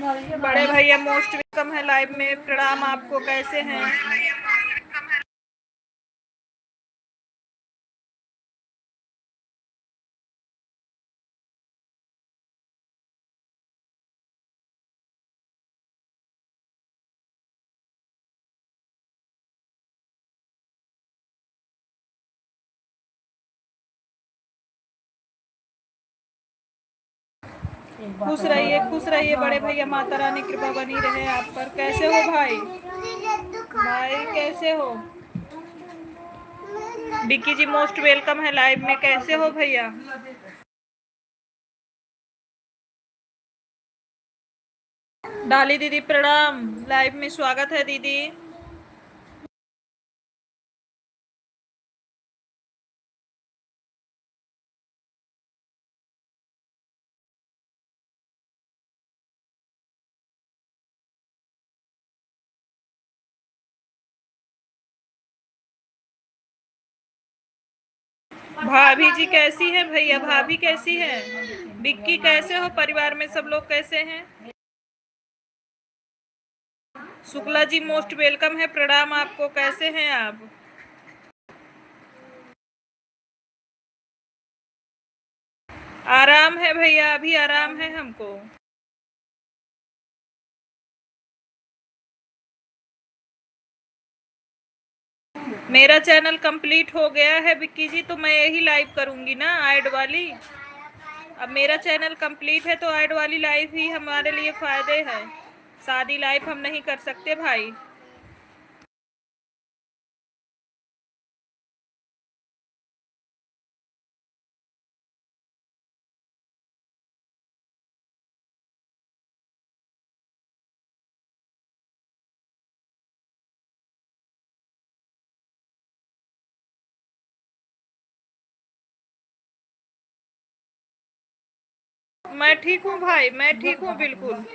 बड़े भैया most welcome है लाइव में। प्रणाम आपको, कैसे हैं? खुश रहिए बड़े भैया, माता रानी कृपा बनी रहे आप पर। कैसे हो भाई? भाई कैसे हो? डिक्की जी मोस्ट वेलकम है लाइव में। कैसे हो भैया? डाली दीदी प्रणाम, लाइव में स्वागत है दीदी। भाभी जी कैसी है भैया? भाभी कैसी है? बिक्की कैसे हो? परिवार में सब लोग कैसे हैं? शुक्ला जी मोस्ट वेलकम है। प्रणाम आपको, कैसे हैं आप? आराम है भैया, अभी आराम है हमको। मेरा चैनल कंप्लीट हो गया है विक्की जी, तो मैं यही लाइव करूंगी ना, ऐड वाली। अब मेरा चैनल कंप्लीट है तो ऐड वाली लाइव ही हमारे लिए फायदे है। शादी लाइव हम नहीं कर सकते भाई। मैं ठीक हूँ भाई, मैं ठीक हूँ बिल्कुल।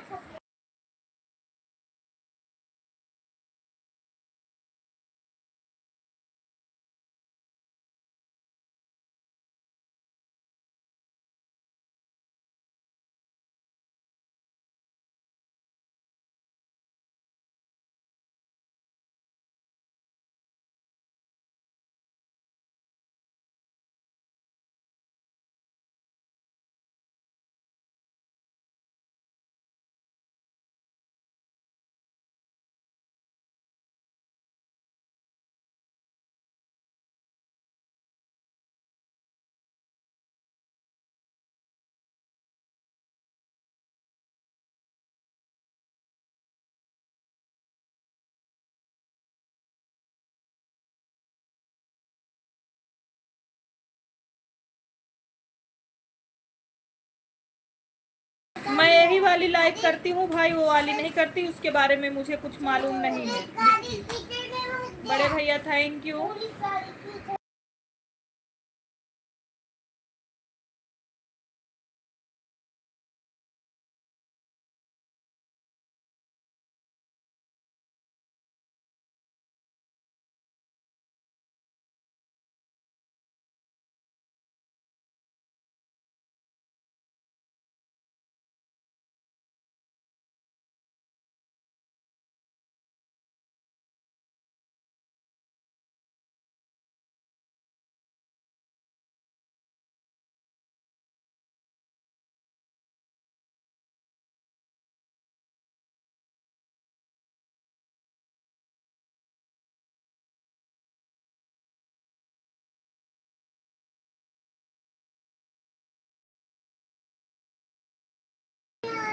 मैं यही वाली लाइव करती हूँ भाई, वो वाली नहीं करती। उसके बारे में मुझे कुछ मालूम नहीं है। बड़े भैया थैंक यू।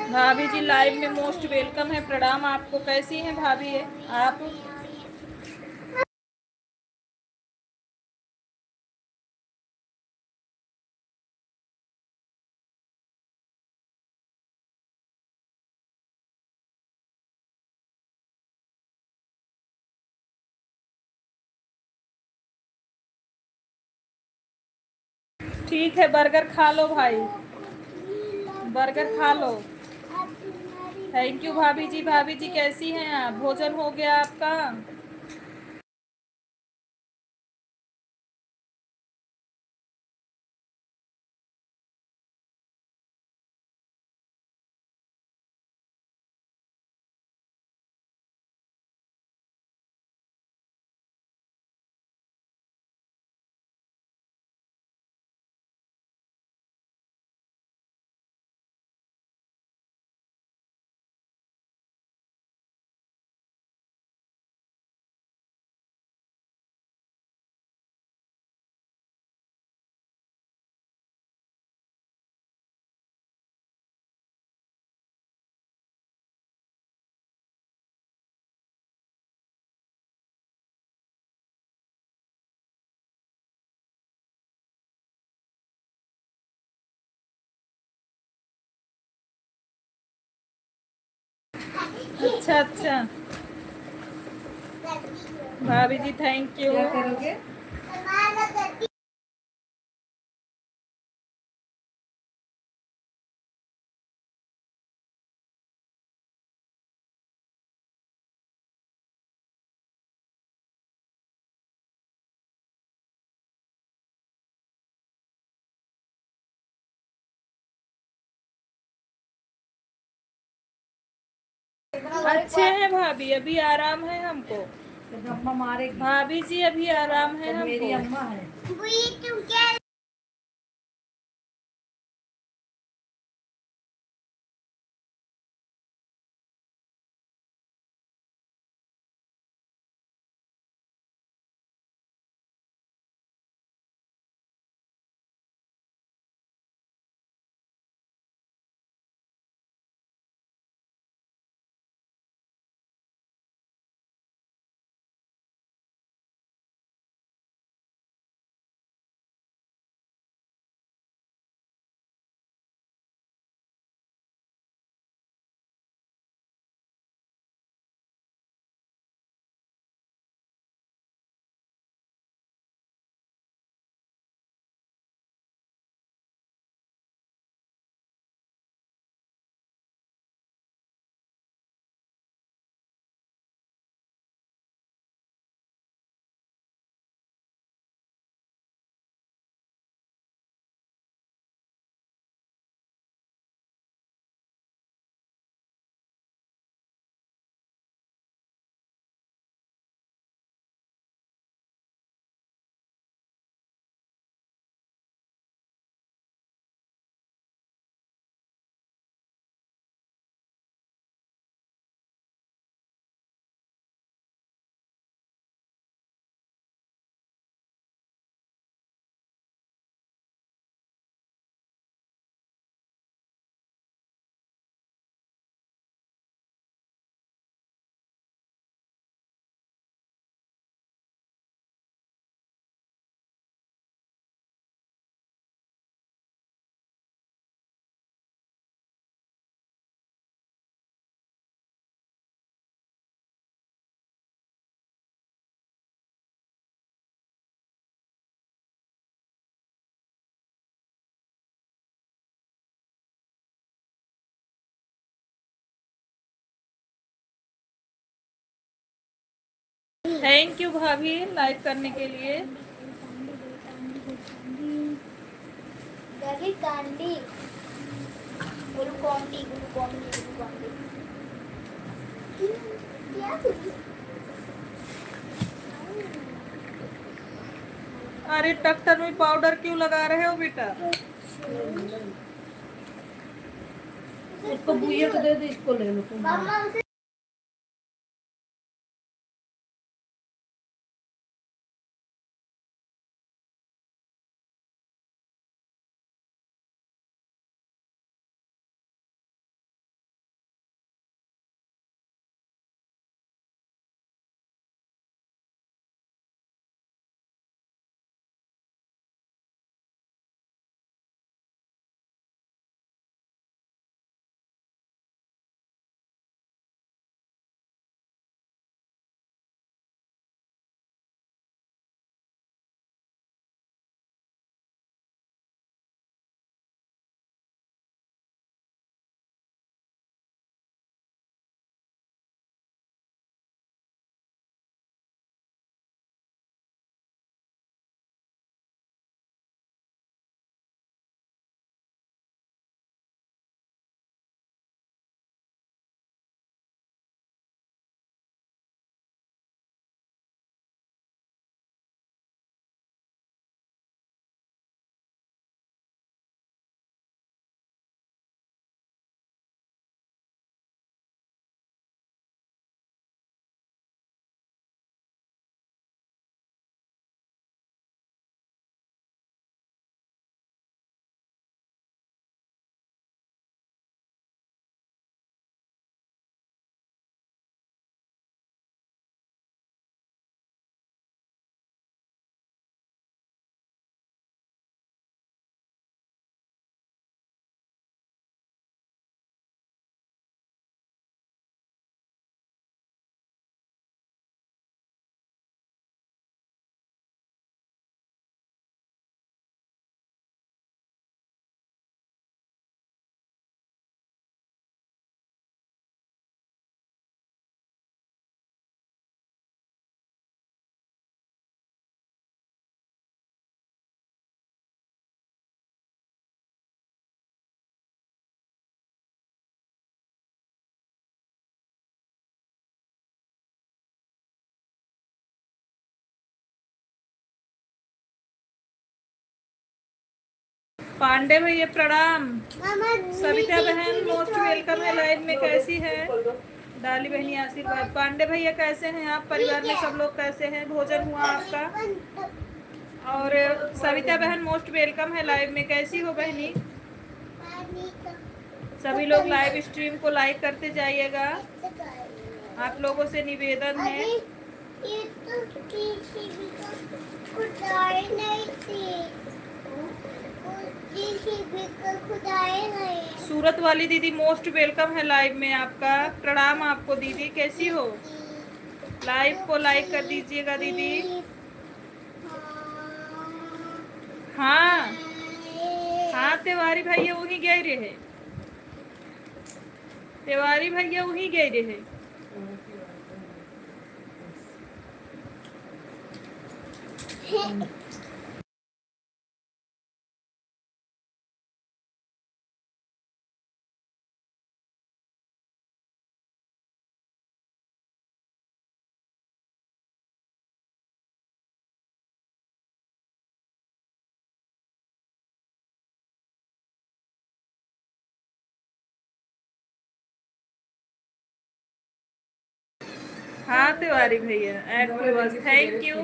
भाभी जी लाइव में मोस्ट वेलकम है। प्रणाम आपको, कैसी हैं भाभी है आप? ठीक है, बर्गर खा लो भाई, बर्गर खा लो। थैंक यू भाभी जी। भाभी जी कैसी हैं आप? भोजन हो गया आपका? अच्छा अच्छा। भाभी जी थैंक यू। क्या करोगे? अच्छे हैं भाभी, अभी आराम है हमको। अम्मा मारेगी। भाभी जी अभी आराम है मेरी हमको। अम्मा है। थैंक यू भाभी लाइक करने के लिए। अरे डॉक्टर में पाउडर क्यों लगा रहे हो बेटा? इसको बुइया को दे दे, इसको ले लो तुम। पांडे भैया प्रणाम। सविता बहन मोस्ट वेलकम है लाइव में, कैसी है? डाली बहनी आशीर्वाद। पांडे भैया कैसे हैं आप? परिवार में सब लोग कैसे हैं? भोजन हुआ आपका? और सविता बहन मोस्ट वेलकम है लाइव में, कैसी हो बहनी? सभी लोग लाइव स्ट्रीम को लाइक करते जाइएगा, आप लोगों से निवेदन है। ये तो JCB का खुदाई नहीं थी, JCB का खुदाई नहीं। सूरत वाली दीदी मोस्ट वेलकम है लाइव में, आपका प्रणाम आपको दीदी, कैसी हो? लाइव को लाइक कर दीजिएगा दीदी। हाँ हाँ तिवारी भैया वहीं गए रहे, तिवारी भैया वहीं गए रहे। हाँ तिवारी भैया ऐड को वॉच, थैंक यू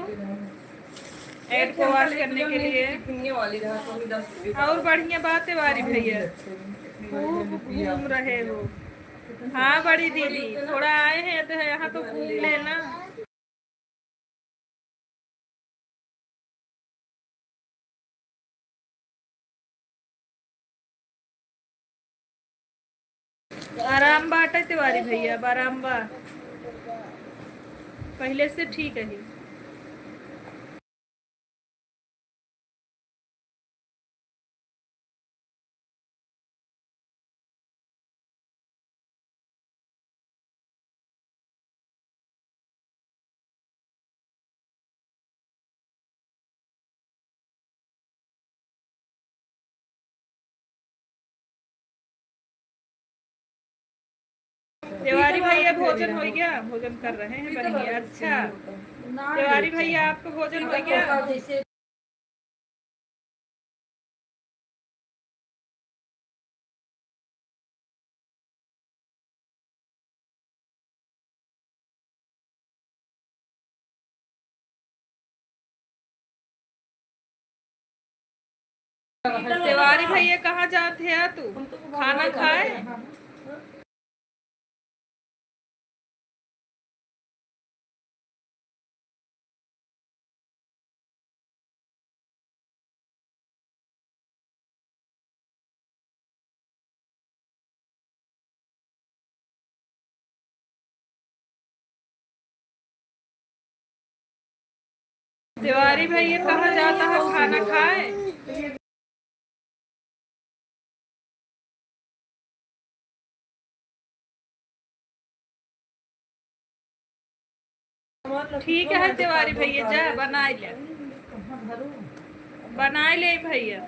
ऐड को वॉच करने के लिए। और बढ़िया बात तिवारी भैया, खूब घूम रहे हो। हाँ बड़ी दीदी थोड़ा आए हैं तो यहाँ तो घूम लेना। आराम बाटे तिवारी भैया, आराम बा, पहले से ठीक है। तिवारी भैया भोजन हो गया? भोजन कर रहे हैं बढ़िया, अच्छा। तिवारी भैया आपका भोजन हो गया? तिवारी भैया कहाँ जाते हैं तू? खाना खाए? तिवारी भैया कहाँ जाता है खाना खाए? ठीक है तिवारी भैया, जा बनाए ले, बनाए ले भैया।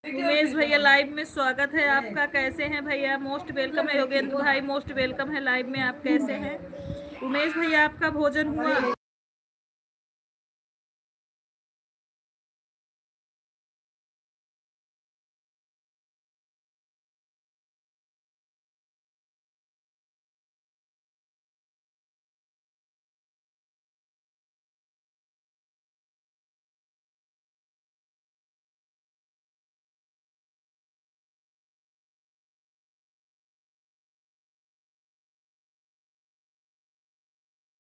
उमेश भैया लाइव में स्वागत है आपका। कैसे हैं भैया? मोस्ट वेलकम है। योगेंद्र भाई मोस्ट वेलकम है लाइव में। आप कैसे हैं? उमेश भैया आपका भोजन हुआ?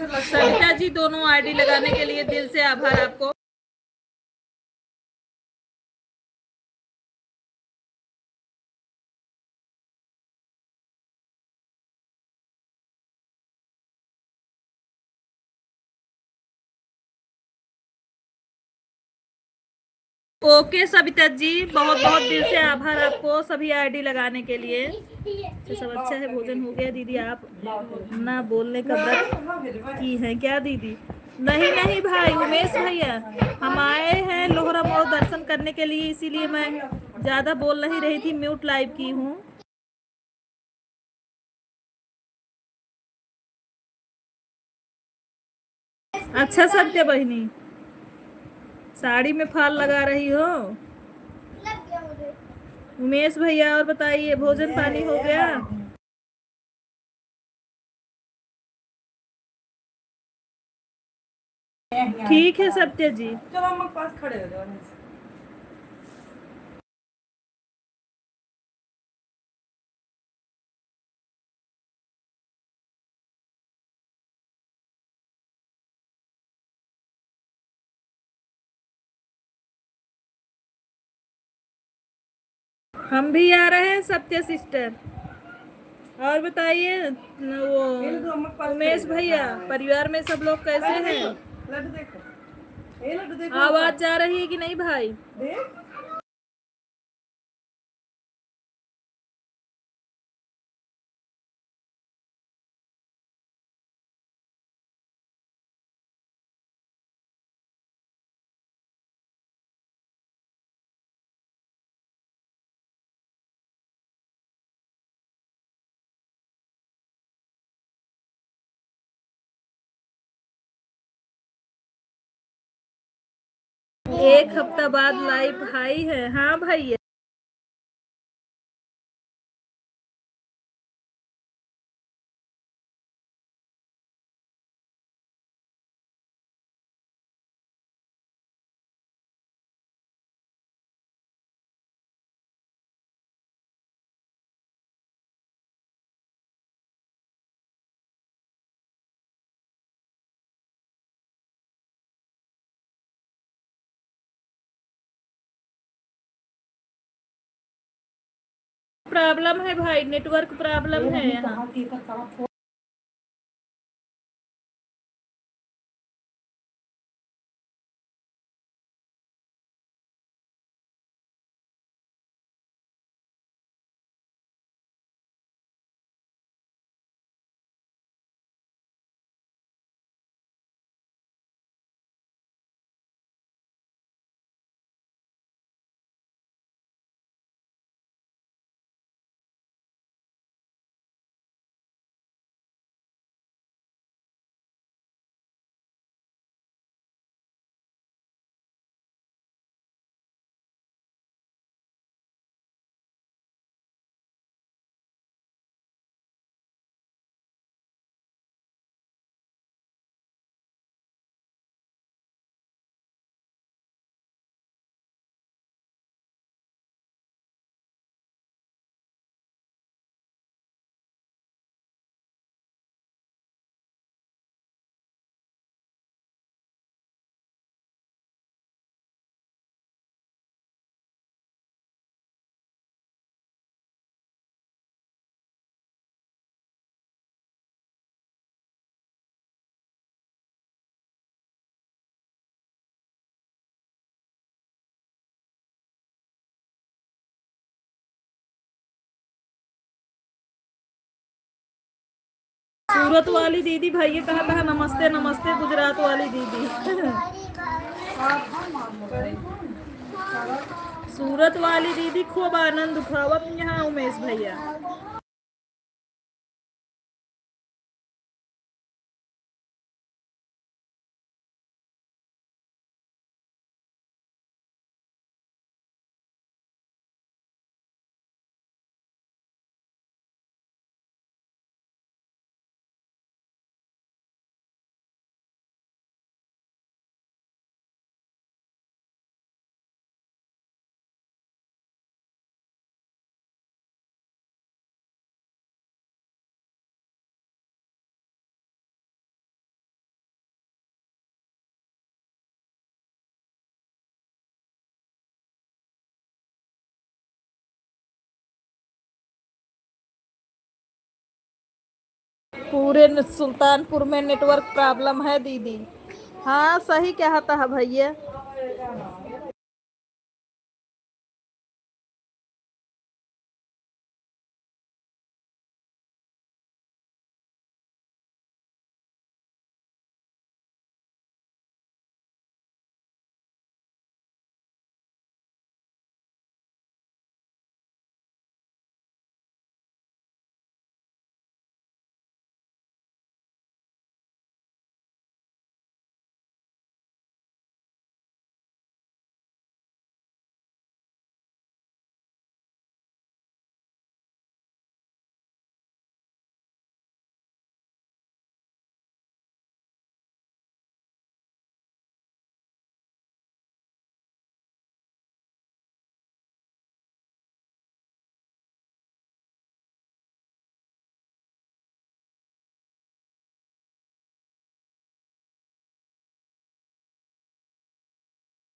सविता जी दोनों आईडी लगाने के लिए दिल से आभार आपको। ओके सविता जी, बहुत बहुत दिल से आभार आपको सभी आईडी लगाने के लिए। तो सब अच्छा है, भोजन हो गया। दीदी आप ना बोलने का व्रत की है क्या दीदी? नहीं नहीं भाई उमेश भैया, हम आए हैं लोहरा मोड़ दर्शन करने के लिए, इसीलिए मैं ज्यादा बोल नहीं रही थी, म्यूट लाइव की हूँ। अच्छा सत्य बहिनी, साड़ी में फाल लगा रही हो? लग गया मुझे। उमेश भैया और बताइए, भोजन पानी हो गया? ठीक है सत्य जी। चलो हम पास खड़े हो जाओ। हम भी आ रहे हैं सत्य सिस्टर। और बताइए वो उमेश भैया, परिवार में सब लोग कैसे हैं? लड्डू देखो, ये लड्डू देखो। आवाज जा रही है कि नहीं भाई? देख एक हफ्ता बाद लाइव भाई है। हाँ भाई, प्रॉब्लम है भाई, नेटवर्क प्रॉब्लम है यहाँ। सूरत वाली दीदी भैया कहा था नमस्ते नमस्ते, गुजरात वाली दीदी। सूरत वाली दीदी खूब आनंद उठाओ अपने यहाँ उमेश भैया। पूरे सुल्तानपुर में नेटवर्क प्रॉब्लम है दीदी। हाँ सही कहता है भैया।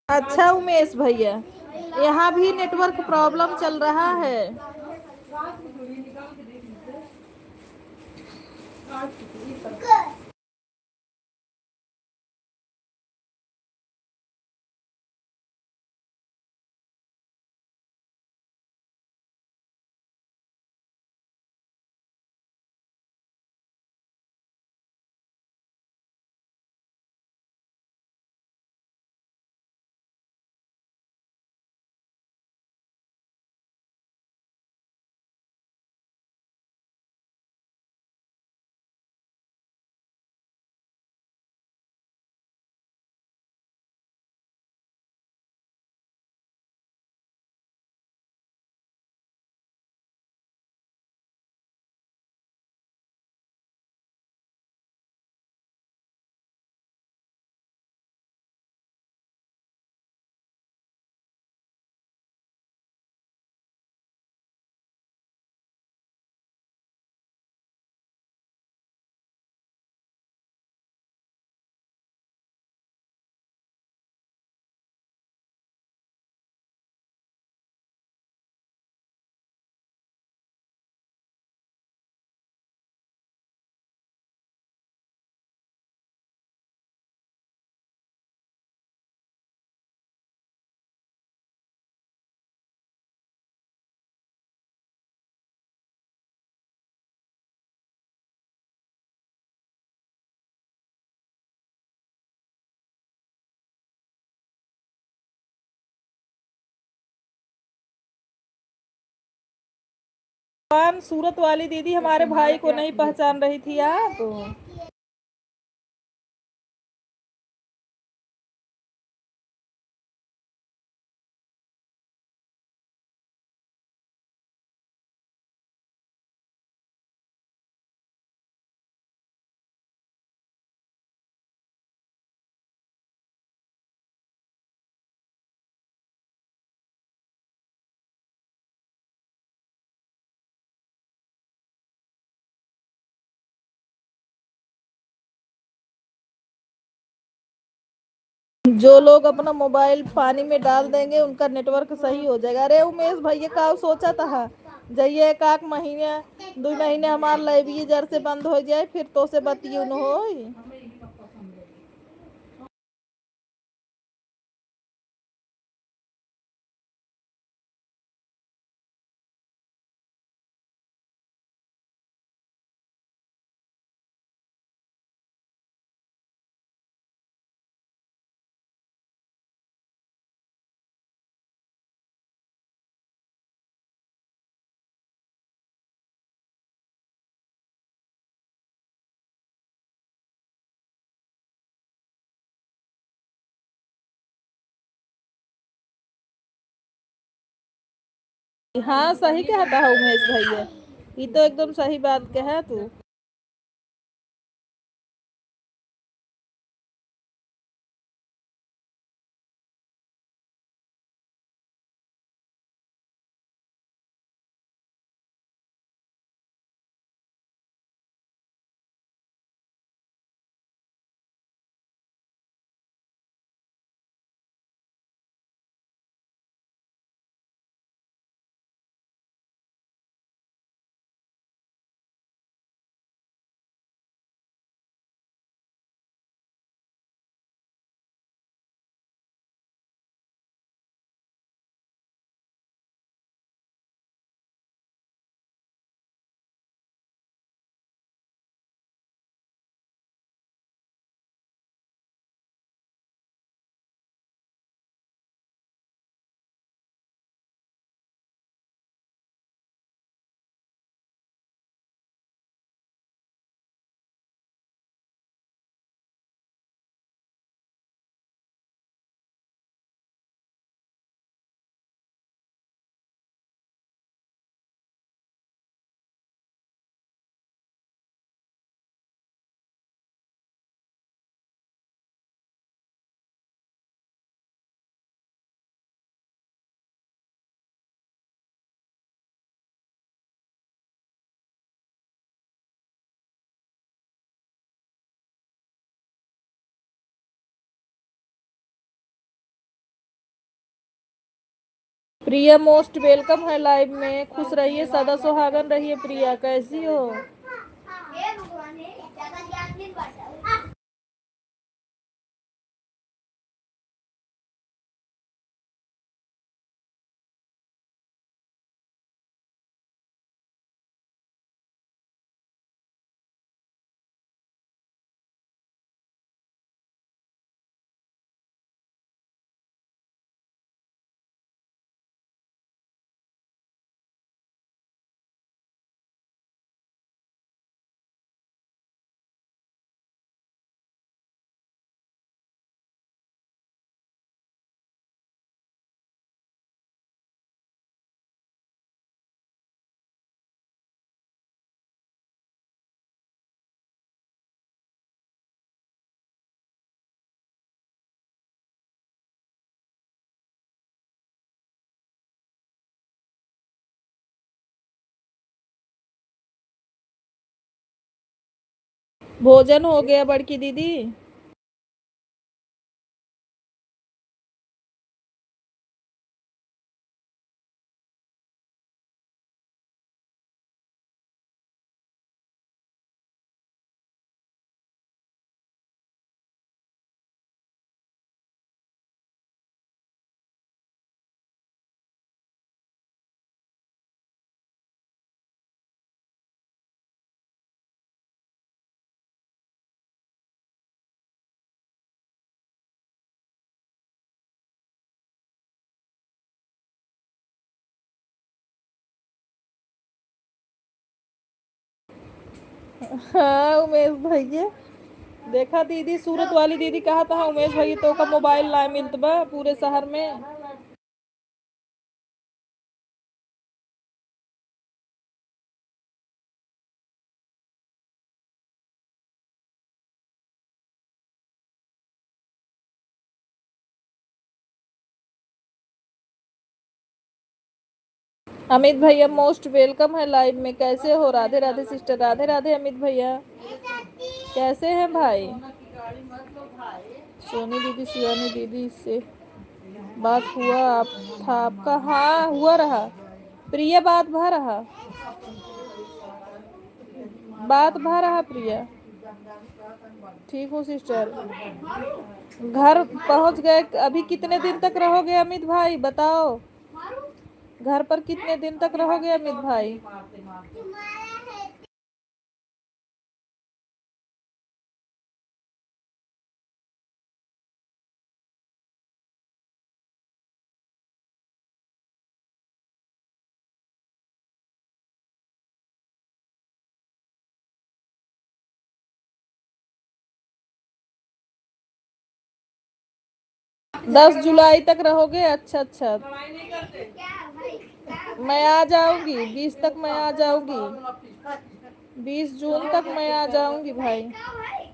अच्छा उमेश भैया, यहाँ भी नेटवर्क प्रॉब्लम चल रहा है। सूरत वाली दीदी हमारे भाई को नहीं पहचान रही थी आप। जो लोग अपना मोबाइल पानी में डाल देंगे उनका नेटवर्क सही हो जाएगा। अरे उमेश भैया का सोचा था जाइए एक आध महीने 2 महीने हमार लाइब्रेरी जर से बंद हो जाए फिर तो से बतियू न हो। हाँ सही कहता है उमेश भैया, ये तो एकदम सही बात कहा तू। प्रिया मोस्ट वेलकम है लाइव में, खुश रहिए, सदा सुहागन रहिए। प्रिया कैसी हो? हे भगवान हे ज्यादा ज्ञान नहीं बांटा। भोजन हो गया बड़की दीदी? हाँ उमेश भैया, देखा दीदी, सूरत वाली दीदी कहा था उमेश भैया तो का मोबाइल ना मिलत बा पूरे शहर में। अमित भैया मोस्ट वेलकम है लाइव में, कैसे हो? राधे राधे सिस्टर, राधे राधे अमित भैया, कैसे हैं भाई? सोनी दीदी, शिवानी दीदी से बात हुआ था आपका? हाँ हुआ रहा प्रिया, बात भा रहा प्रिया। ठीक हो सिस्टर? घर पहुंच गए? अभी कितने दिन तक रहोगे अमित भाई बताओ? घर पर कितने दिन तक रहोगे अमित भाई? 10 जुलाई तक रहोगे? अच्छा अच्छा। क्या भाई क्या मैं आ जाऊंगी 20 तक, मैं आ जाऊंगी 20 जून तक मैं आ जाऊंगी भाई। क्या भाई।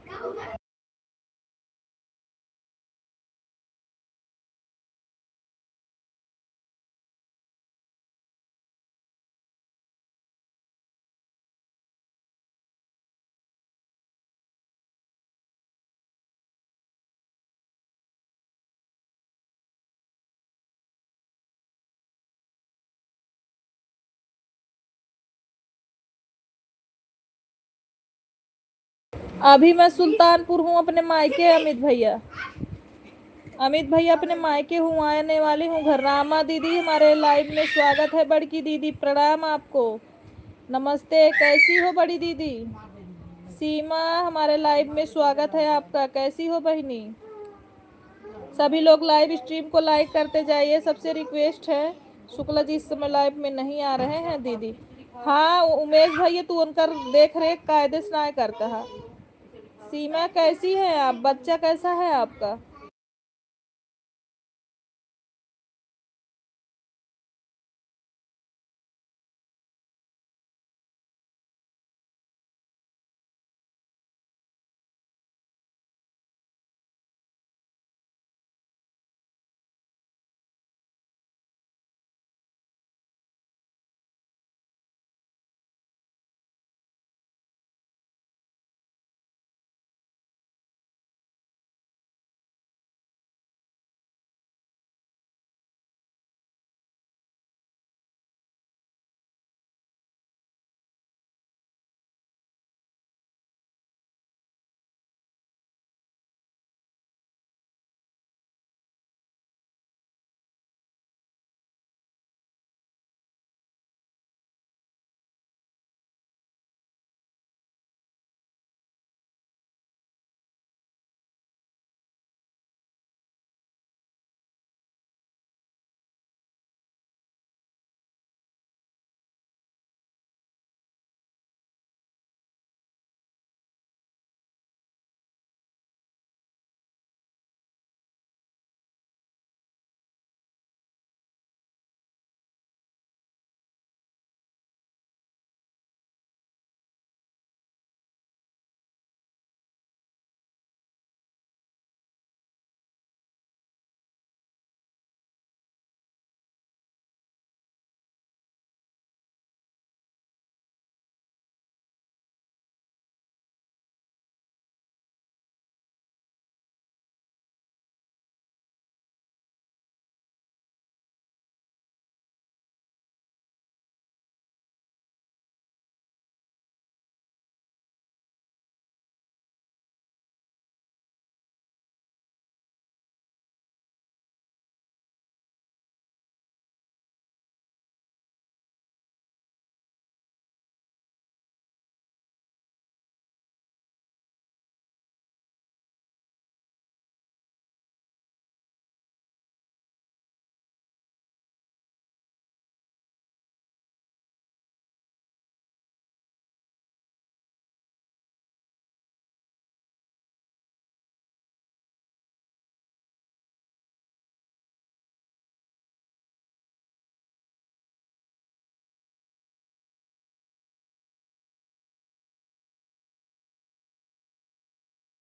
अभी मैं सुल्तानपुर हूँ अपने मायके। अमित भैया अपने मायके हूँ, आने वाली हूँ घर। रामा दीदी हमारे लाइव में स्वागत है। बड़की दीदी प्रणाम आपको, नमस्ते। कैसी हो बड़ी दीदी? सीमा हमारे लाइव में स्वागत है आपका। कैसी हो बहनी? सभी लोग लाइव स्ट्रीम को लाइक करते जाइए, सबसे रिक्वेस्ट है। शुक्ला जी इस समय लाइव में नहीं आ रहे हैं दीदी। हाँ उमेश भैया तू उनकर देख रेख कायदे से ना करता है। सीमा कैसी है आप? बच्चा कैसा है आपका?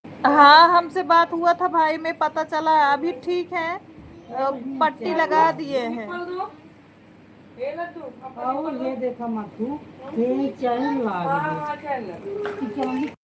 हाँ हमसे बात हुआ था भाई में, पता चला अभी ठीक है। पट्टी लगा दिए हैं। और ये देखा मधु, ये चैन लागे।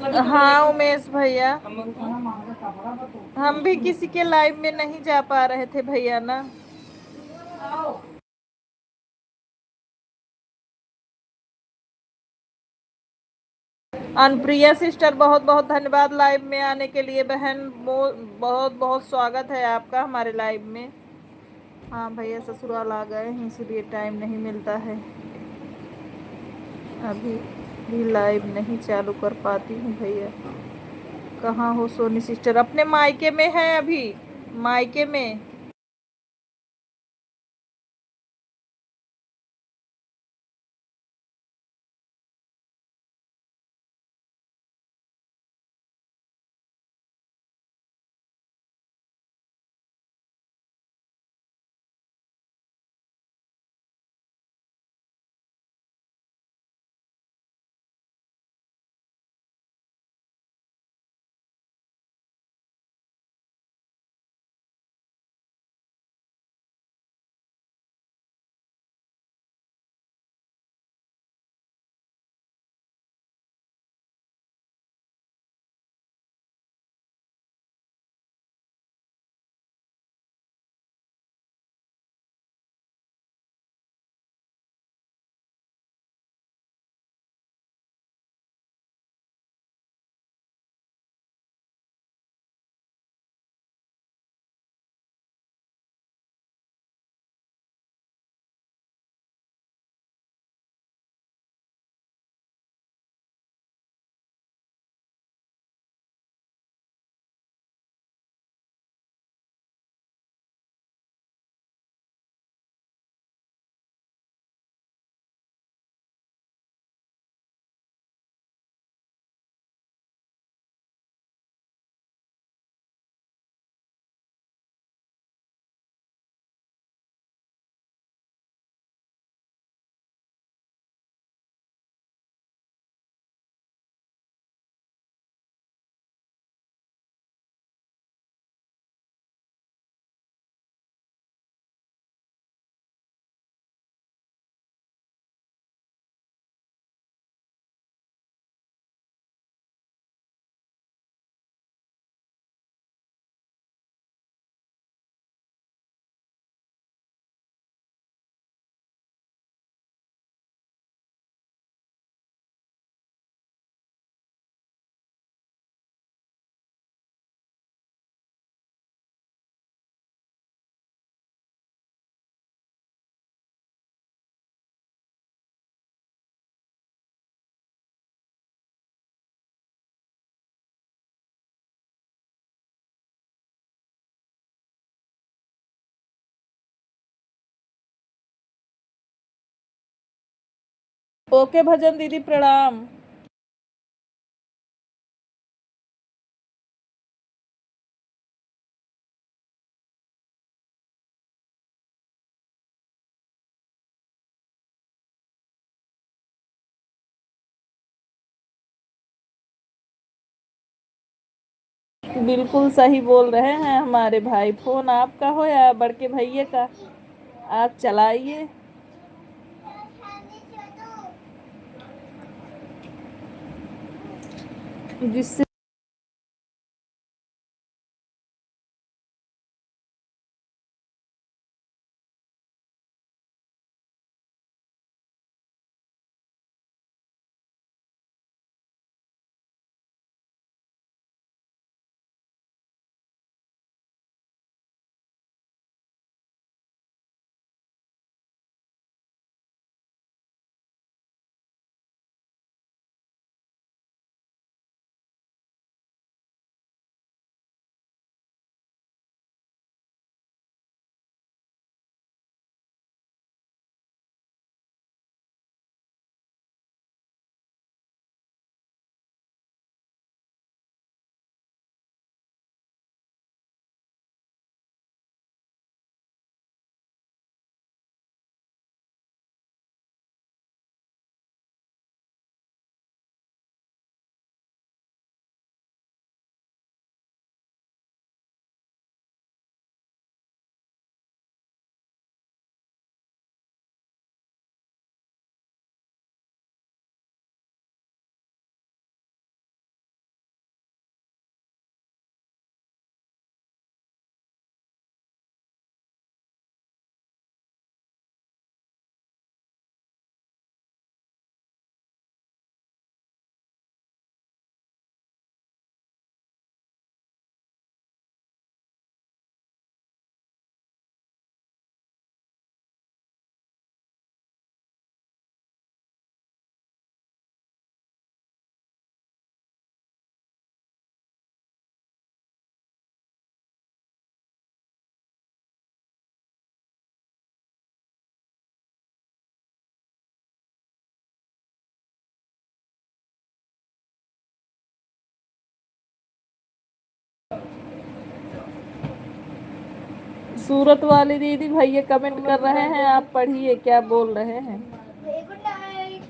हाँ उमेश भैया, खाना मांगा कपड़ा बतो हम भी किसी के लाइव में नहीं जा पा रहे थे भैया ना। आओ। अनुप्रिया सिस्टर बहुत बहुत धन्यवाद लाइव में आने के लिए बहन, बहुत बहुत स्वागत है आपका हमारे लाइव में। हाँ भैया ससुराल आ गए हैं इसलिए टाइम नहीं मिलता है, अभी भी लाइव नहीं चालू कर पाती हूँ भैया। कहाँ हो सोनी सिस्टर? अपने मायके में है अभी, मायके में। ओके भजन दीदी प्रणाम। बिल्कुल सही बोल रहे हैं हमारे भाई, फोन आपका हो या बड़के भैया का, आप चलाइए जिससे सूरत वाली दीदी भैया कमेंट कर रहे हैं, आप पढ़िए क्या बोल रहे हैं। Good night.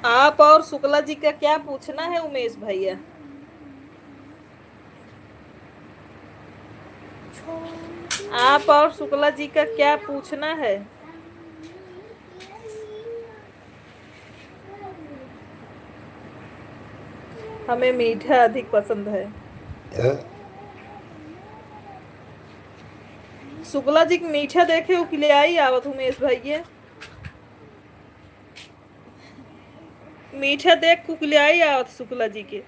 आप और शुक्ला जी का क्या पूछना है उमेश भैया? आप और शुक्ला जी का क्या पूछना है? हमें मीठा अधिक पसंद है। शुक्ला जी के मीठा देखे उकले आई आवत उमेश भैया। मीठा देख कुकले आई आवत शुक्ला जी के।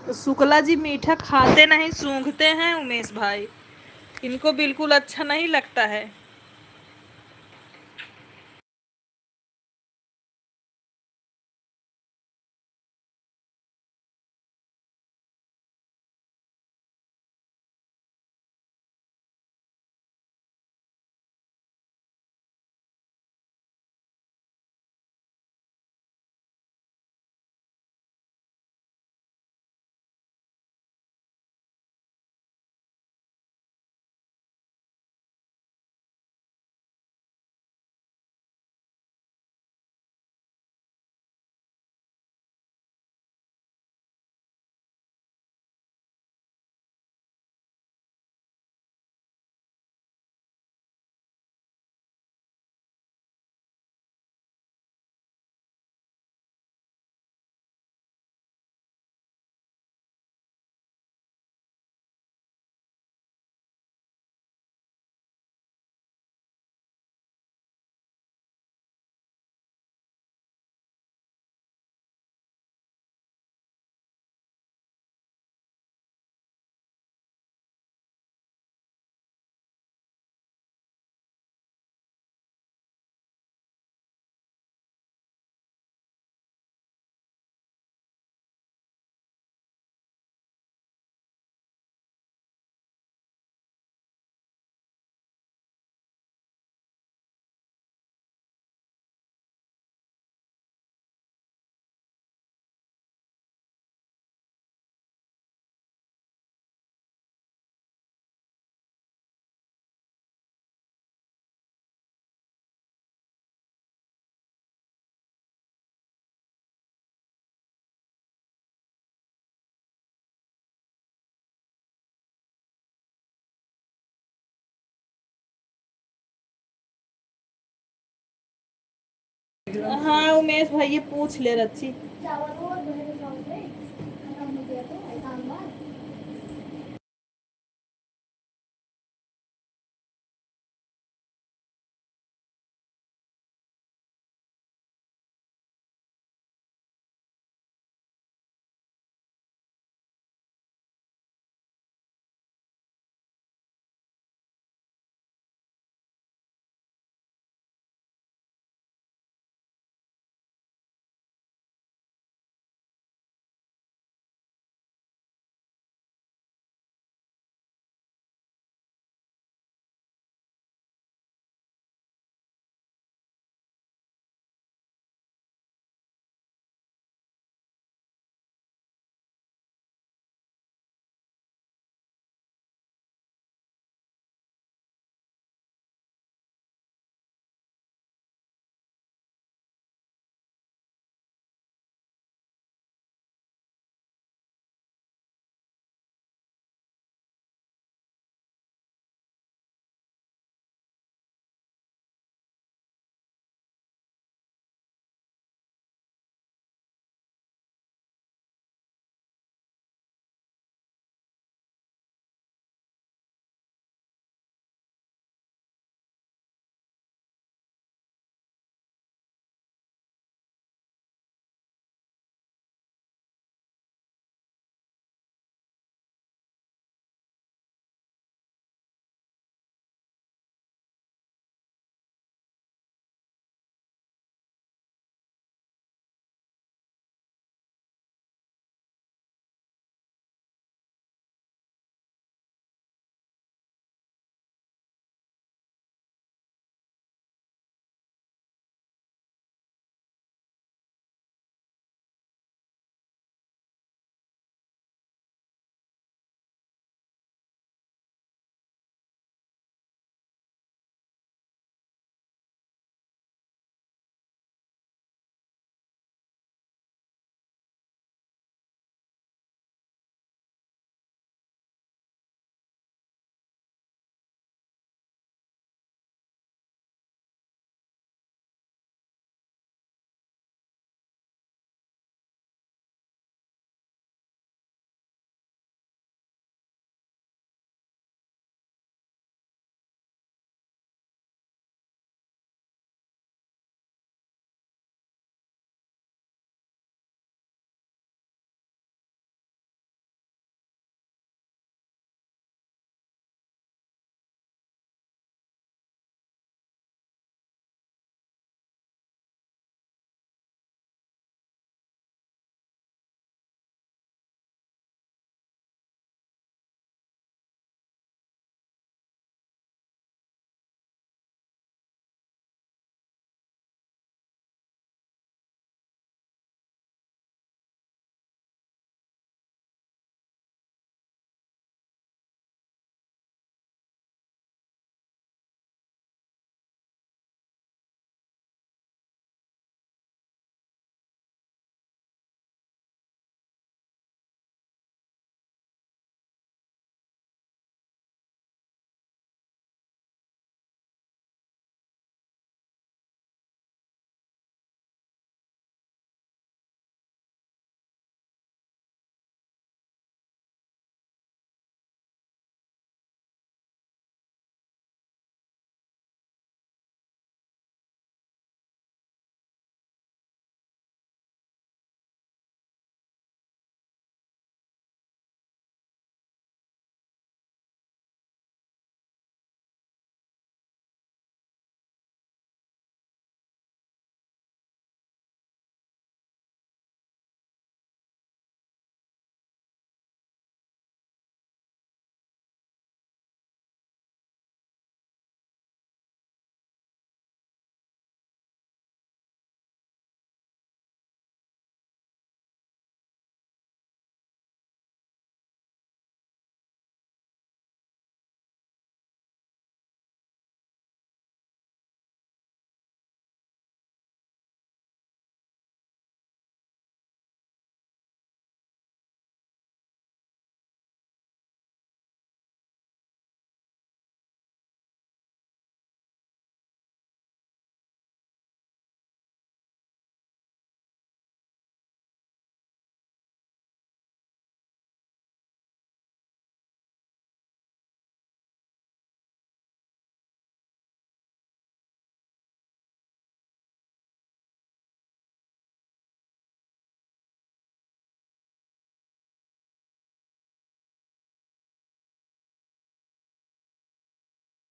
तो शुक्ला जी मीठा खाते नहीं, सूंघते हैं उमेश भाई। इनको बिल्कुल अच्छा नहीं लगता है। हाँ उमेश भाई पूछ ले रच्ची। चावल वो धोने के चावल थे, खत्म हो गया तो ऐसा हुआ।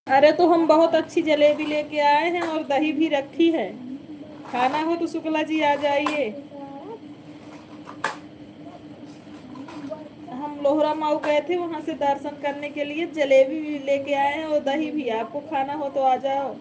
अरे तो हम बहुत अच्छी जलेबी लेके आए हैं और दही भी रखी है। खाना हो तो शुक्ला जी आ जाइए। हम लोहरा माऊ गए थे, वहां से दर्शन करने के लिए जलेबी भी लेके आए हैं और दही भी। आपको खाना हो तो आ जाओ।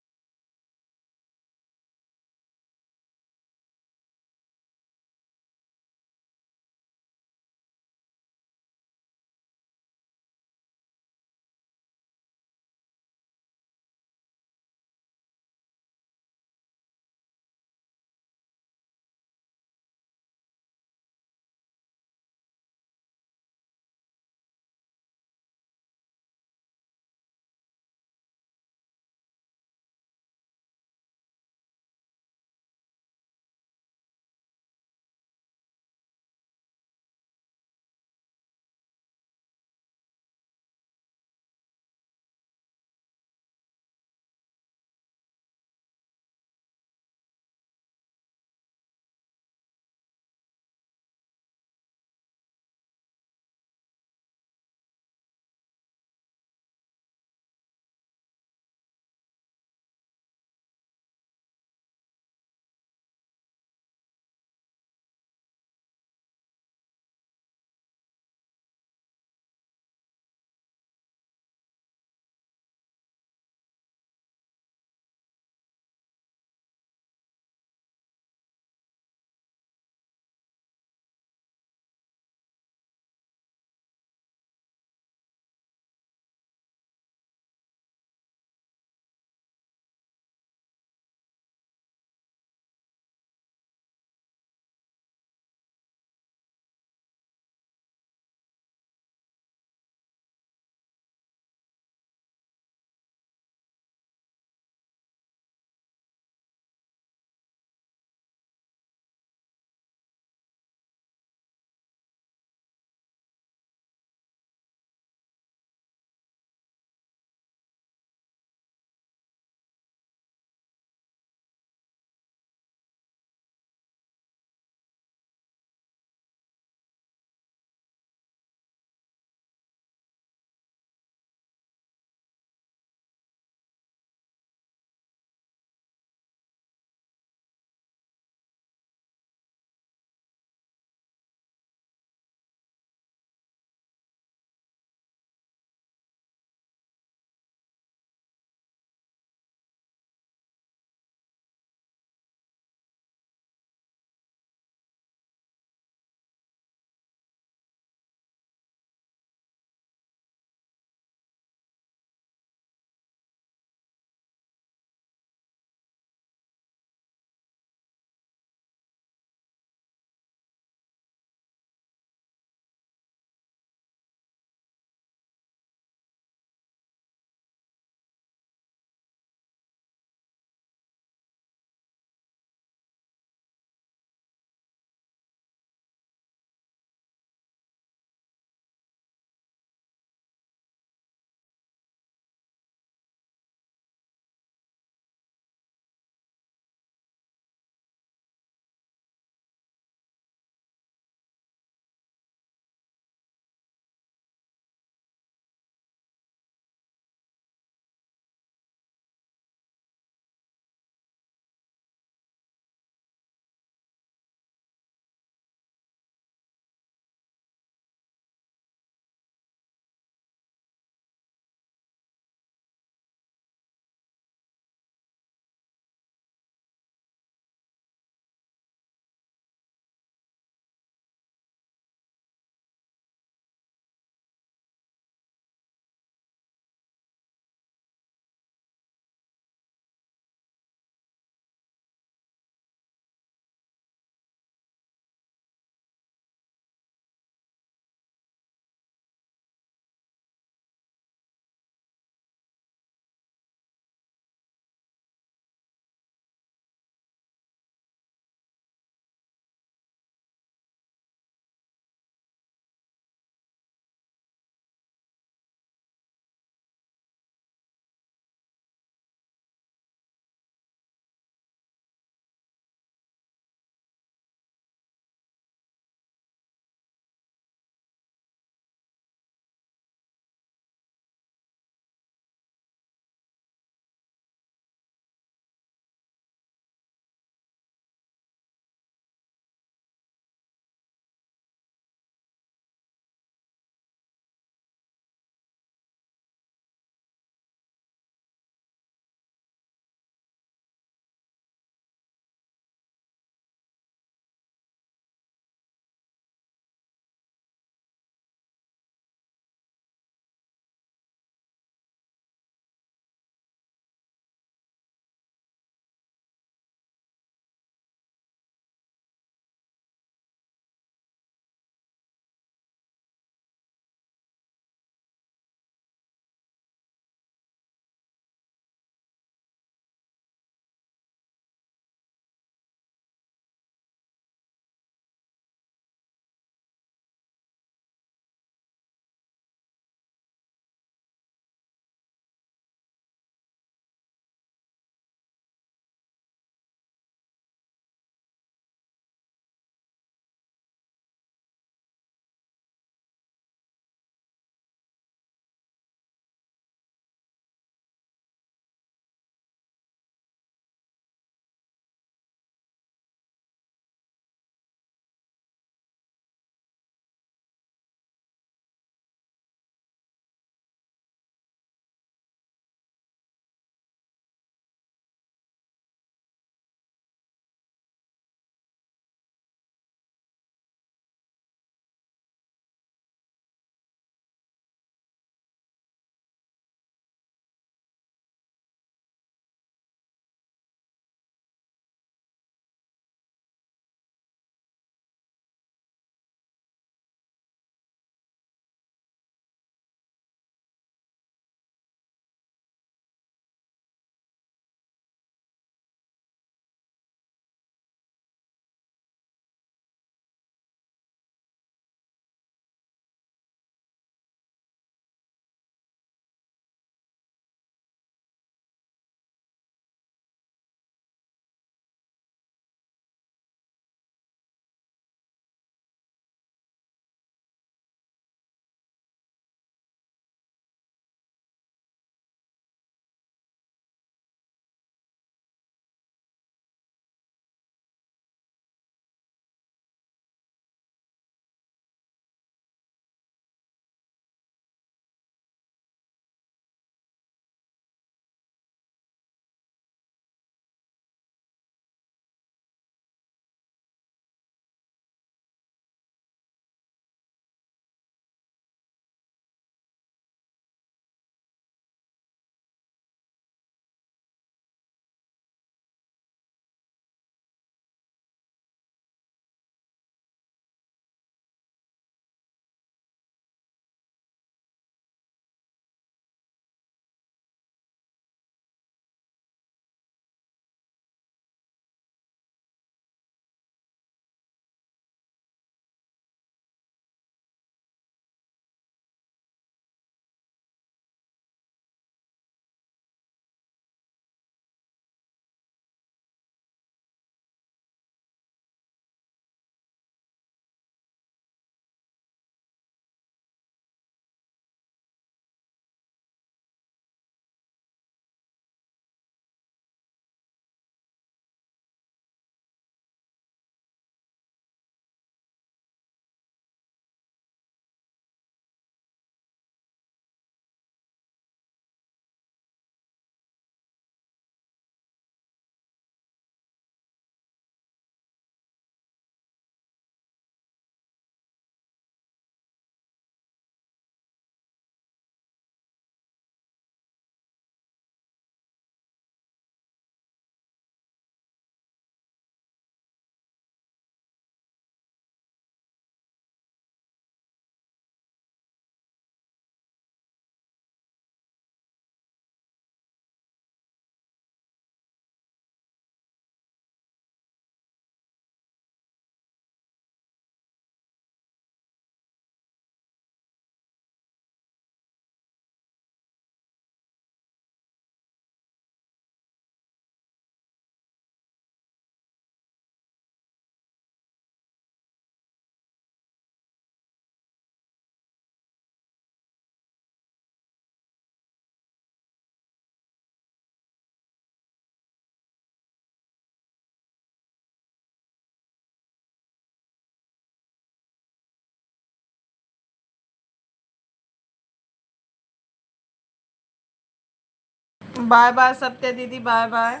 बाय बाय सत्य दीदी, बाय बाय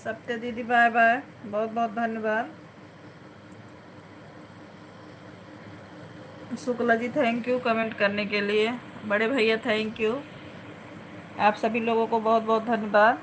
सत्य दीदी, बाय बाय, बहुत बहुत धन्यवाद। Shukla ji thank you comment करने के लिए। बड़े भैया थैंक यू। आप सभी लोगों को बहुत बहुत धन्यवाद।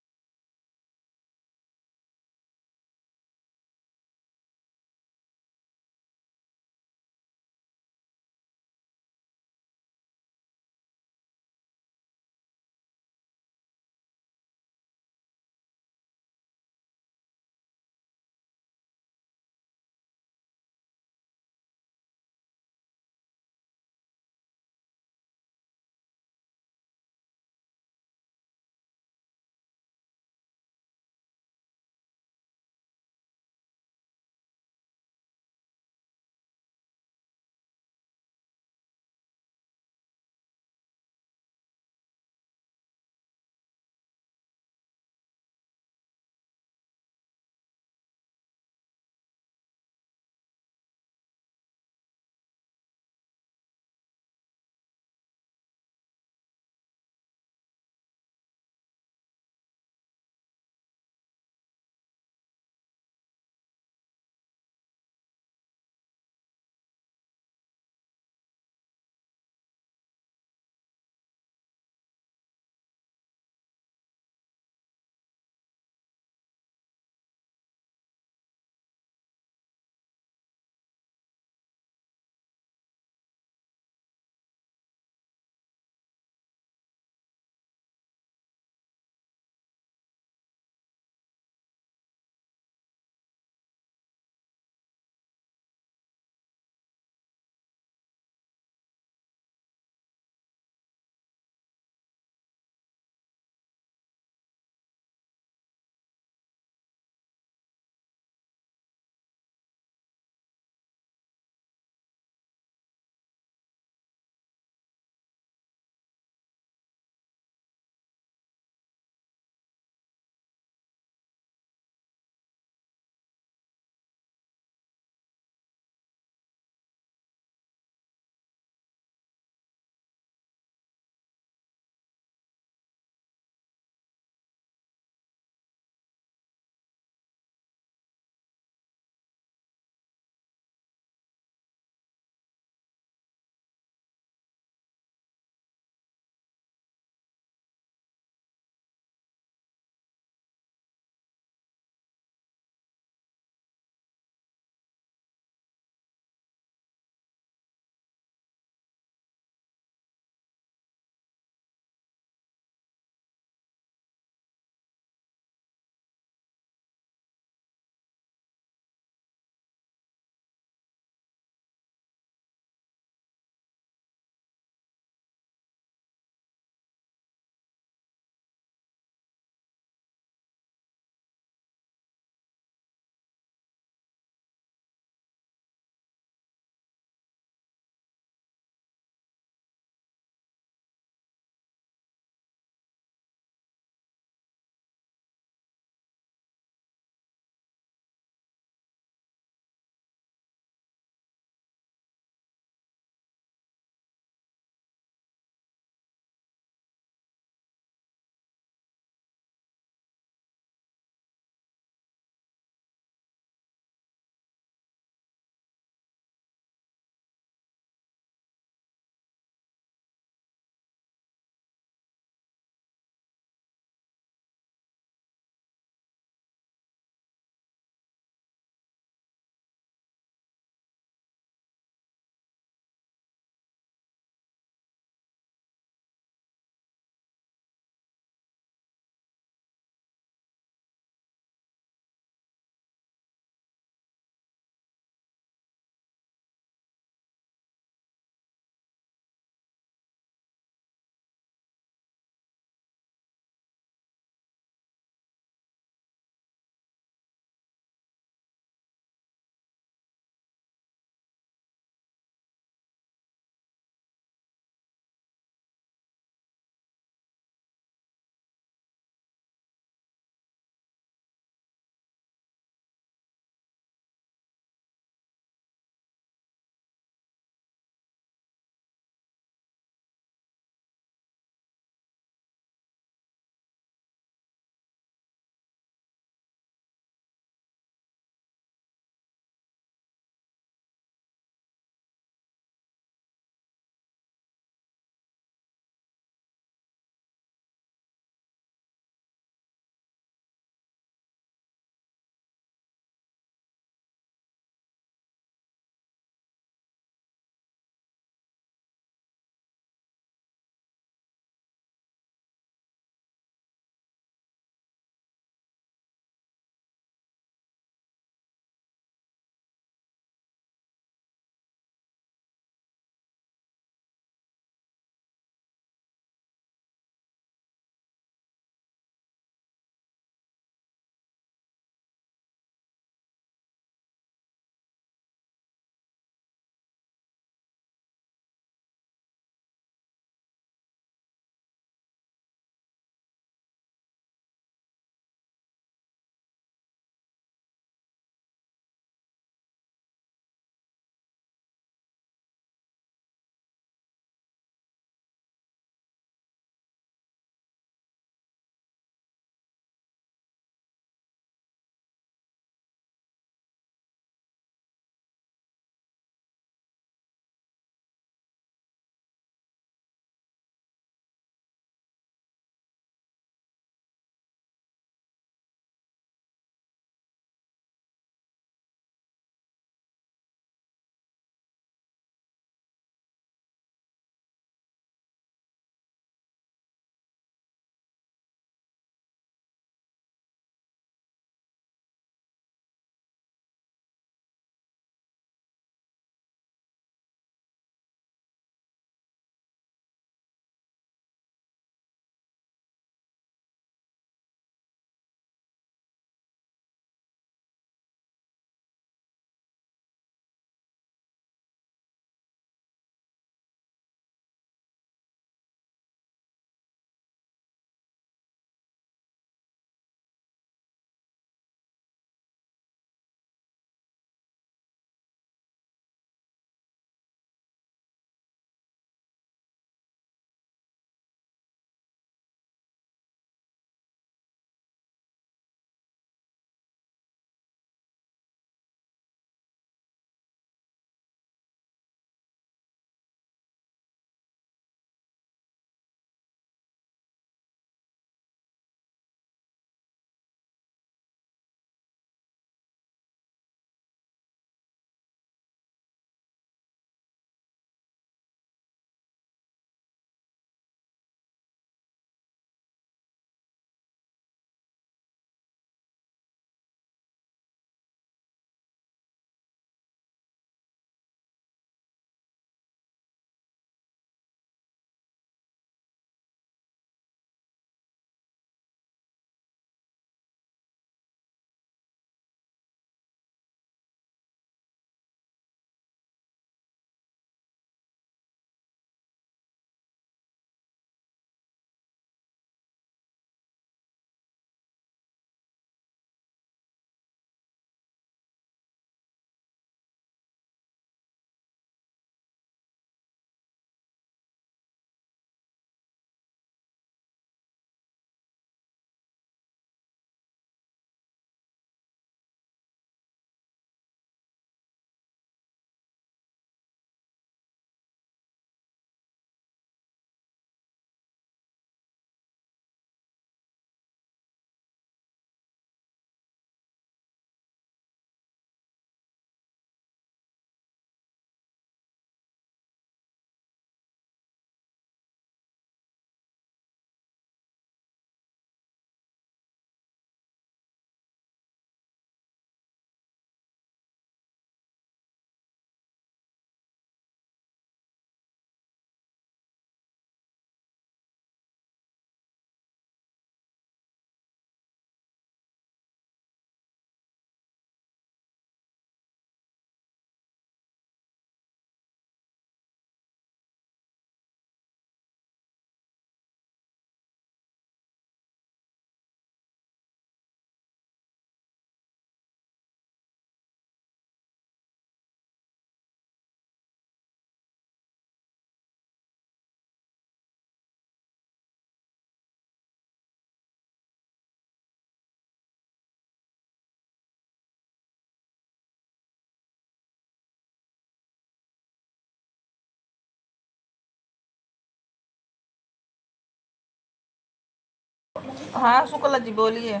हाँ शुक्ला जी बोलिए।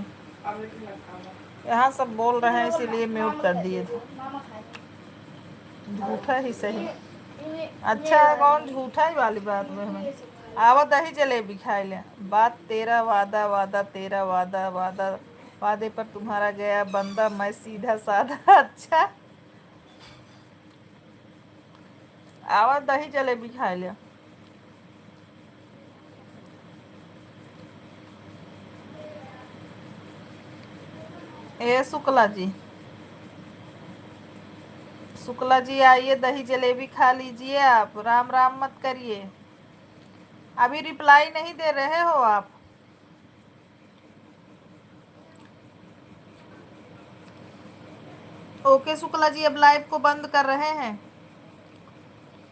यहाँ सब बोल रहे हैं इसीलिए म्यूट कर दिए थे। झूठा ही सही। अच्छा है कौन झूठा ही वाली बात में हमें। आवा दही जलेबी खाए ले। बात तेरा वादा वादा तेरा वादा वादा वादे पर तुम्हारा गया बंदा मैं सीधा साधा अच्छा आवा दही जलेबी खाए ले। ए शुक्ला जी आइए दही जलेबी खा लीजिए। आप राम राम मत करिए। अभी रिप्लाई नहीं दे रहे हो आप। ओके शुक्ला जी अब लाइव को बंद कर रहे हैं।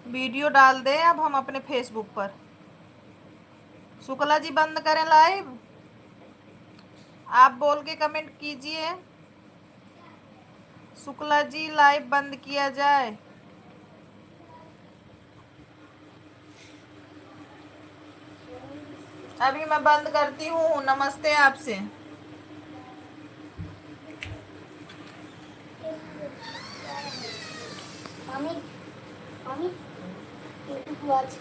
वीडियो डाल दें अब हम अपने फेसबुक पर। शुक्ला जी बंद करें लाइव। आप बोल के कमेंट कीजिए शुक्ला जी लाइव बंद किया जाए। अभी मैं बंद करती हूँ। नमस्ते आपसे। Mummy mummy watch